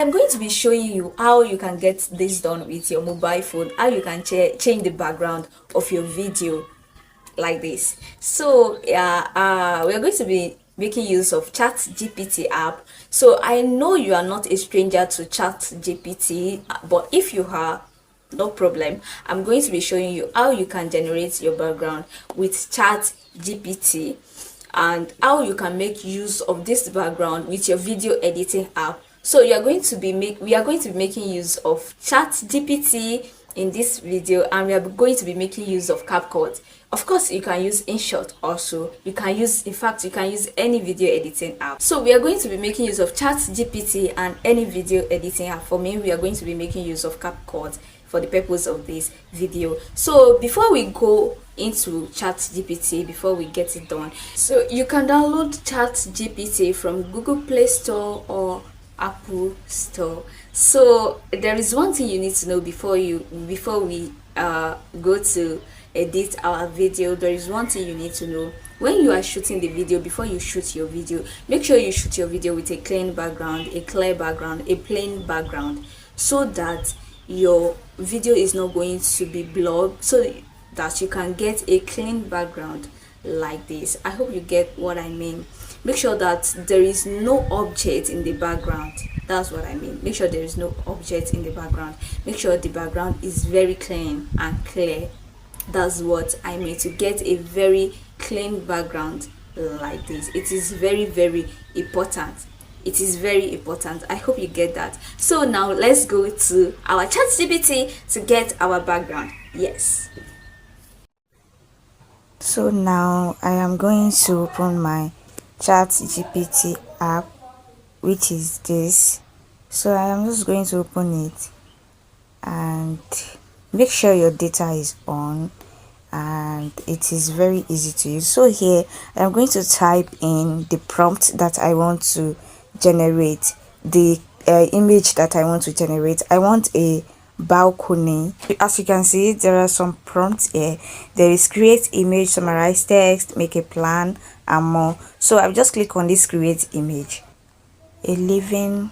I'm going to be showing you how you can get this done with your mobile phone, how you can change the background of your video like this. So we are going to be making use of ChatGPT app. So I know you are not a stranger to ChatGPT, but if you are, no problem. I'm going to be showing you how you can generate your background with ChatGPT and how you can make use of this background with your video editing app. So we are going to be making use of ChatGPT in this video, and we are going to be making use of CapCut. Of course, you can use InShot also. You can use, in fact, you can use any video editing app. So we are going to be making use of ChatGPT and any video editing app. For me, we are going to be making use of CapCut for the purpose of this video. So before we go into ChatGPT, before we get it done, so you can download ChatGPT from Google Play Store or Apple Store. So there is one thing you need to know before we go to edit our video. There is one thing you need to know. When you are shooting the video, before you shoot your video, make sure you shoot your video with a clean background, a clear background, a plain background, so that your video is not going to be blurred, so that you can get a clean background like this. I hope you get what I mean. Make sure that there is no object in the background. That's what I mean. Make sure there is no object in the background. Make sure the background is very clean and clear. That's what I mean, to get a very clean background like this. It is very, very important. It is very important. I hope you get that. So now let's go to our ChatGPT to get our background. Yes. So now I am going to open my ChatGPT app, which is this. So I am just going to open it, and make sure your data is on, and it is very easy to use. So here I am going to type in the prompt that I want to generate, the image that I want to generate. I want a balcony. As you can see, there are some prompts here. There is create image, summarize text, make a plan, and more. So I'll just click on this create image. A living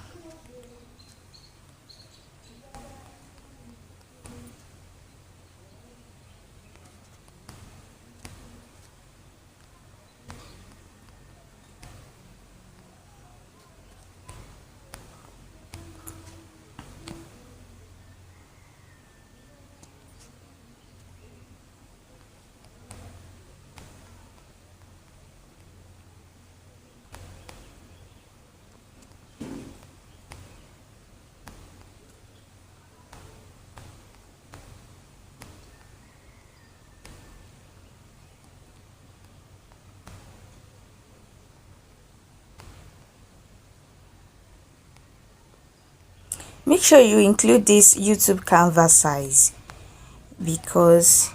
Make sure you include this YouTube canvas size, because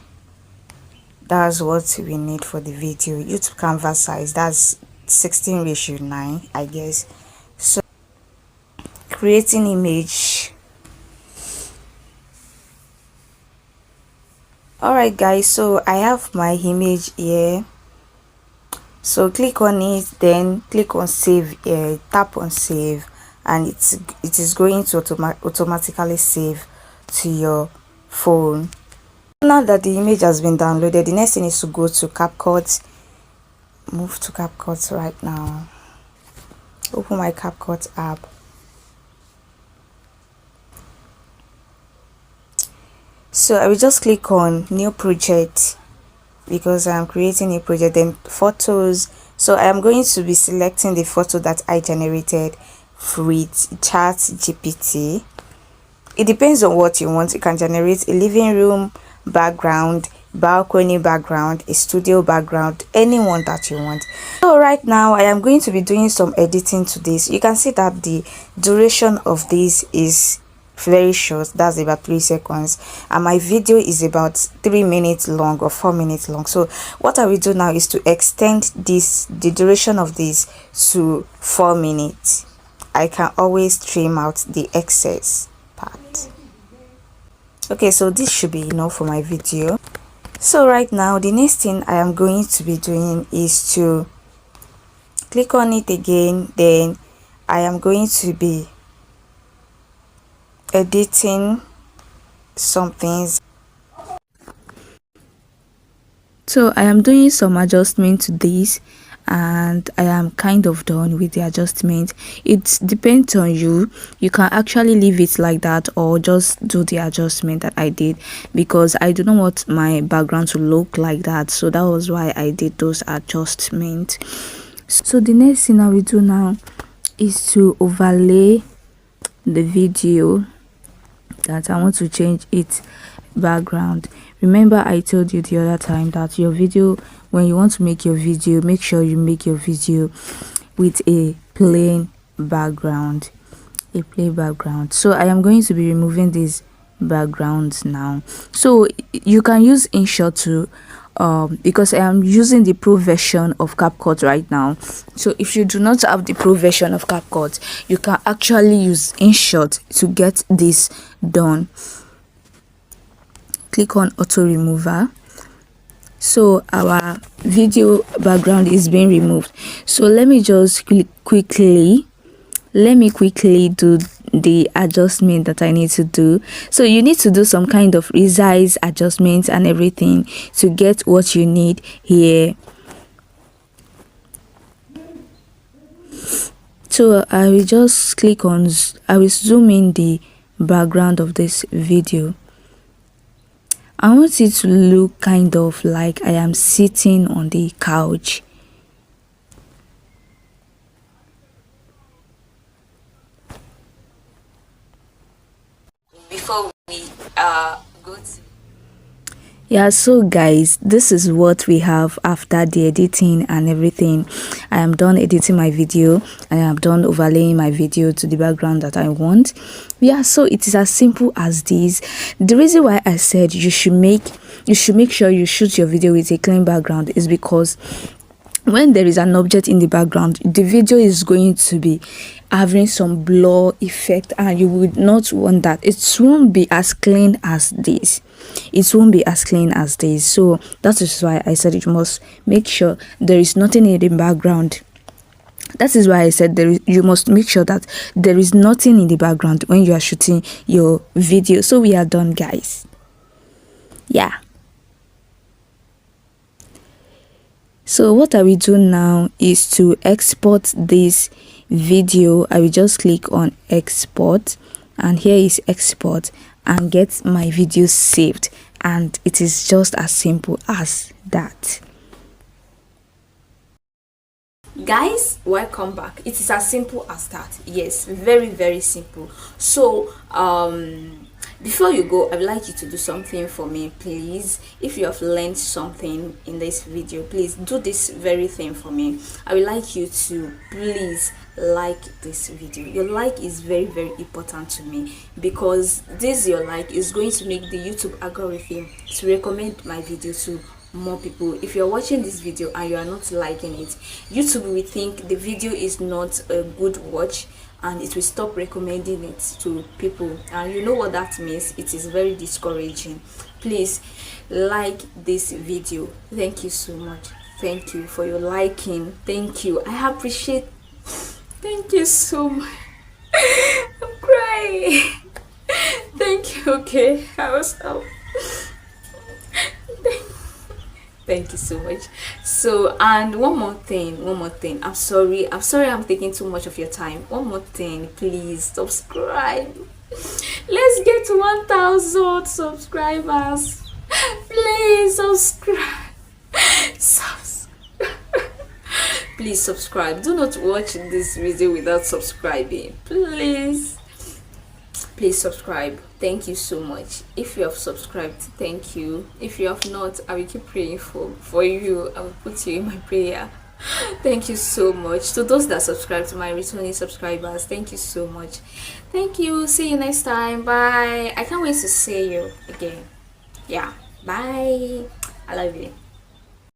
that's what we need for the video. YouTube canvas size, that's 16:9, I guess. So creating image. Alright guys, so I have my image here. So click on it, then click on save here, tap on save, and it is going to automatically save to your phone. Now that the image has been downloaded, the next thing is to go to CapCut. Move to CapCut right now. Open my CapCut app. So I will just click on new project, because I'm creating a project. Then photos. So I am going to be selecting the photo that I generated with ChatGPT. It depends on what you want. You can generate a living room background, balcony background, a studio background, anyone that you want. So right now I am going to be doing some editing to this. You can see that the duration of this is very short. That's about 3 seconds, and my video is about 3 minutes long or 4 minutes long. So what I will do now is to extend the duration of this to 4 minutes. I can always trim out the excess part. Okay, so this should be enough for my video. So right now the next thing I am going to be doing is to click on it again. Then I am going to be editing some things. So I am doing some adjustment to this, and I am kind of done with the adjustment. It depends on you. You can actually leave it like that or just do the adjustment that I did, because I do not want my background to look like that. So that was why I did those adjustments. So the next thing I will do now is to overlay the video that I want to change its background. Remember, I told you the other time that your video, when you want to make your video, make sure you make your video with a plain background. So I am going to be removing these backgrounds now. So you can use InShot to because I am using the pro version of CapCut right now. So if you do not have the pro version of CapCut, you can actually use InShot to get this done. Click on auto remover. So our video background is being removed. So let me just quickly do the adjustment that I need to do. So you need to do some kind of resize adjustments and everything to get what you need here. So I will just I will zoom in the background of this video. I want it to look kind of like I am sitting on the couch. Before we go to... Yeah, so guys, this is what we have after the editing and everything. I am done editing my video. I am done overlaying my video to the background that I want. Yeah, so it is as simple as this. The reason why I said you should make sure you shoot your video with a clean background is because when there is an object in the background, the video is going to be having some blur effect, and you would not want that. It won't be as clean as this. So that is why I said you must make sure there is nothing in the background. That is why I said you must make sure that there is nothing in the background when you are shooting your video. So we are done, guys. Yeah. So what I will do now is to export this video. I will just click on export, and here is export, and get my video saved, and it is just as simple as that. Guys, welcome back. It is as simple as that. Yes, very, very simple. So before you go, I would like you to do something for me, please. If you have learned something in this video, please do this very thing for me. I would like you to please like this video. Your like is very, very important to me, because this your like is going to make the YouTube algorithm to recommend my video to more people. If you're watching this video and you are not liking it, YouTube will think the video is not a good watch, and it will stop recommending it to people, and you know what that means. It is very discouraging. Please like this video. Thank you so much. Thank you for your liking. Thank you. I appreciate. Thank you so much. I'm crying. Thank you. Okay, I was out. Thank you so much. So, and one more thing. I'm sorry I'm taking too much of your time. One more thing, please subscribe. Let's get to 1,000 subscribers. Please subscribe. Please subscribe. Do not watch this video without subscribing. Please subscribe. Thank you so much. If you have subscribed, thank you. If you have not, I will keep praying for you. I will put you in my prayer. Thank you so much. To those that subscribe, to my returning subscribers, thank you so much. Thank you. See you next time. Bye. I can't wait to see you again. Yeah, bye. I love you.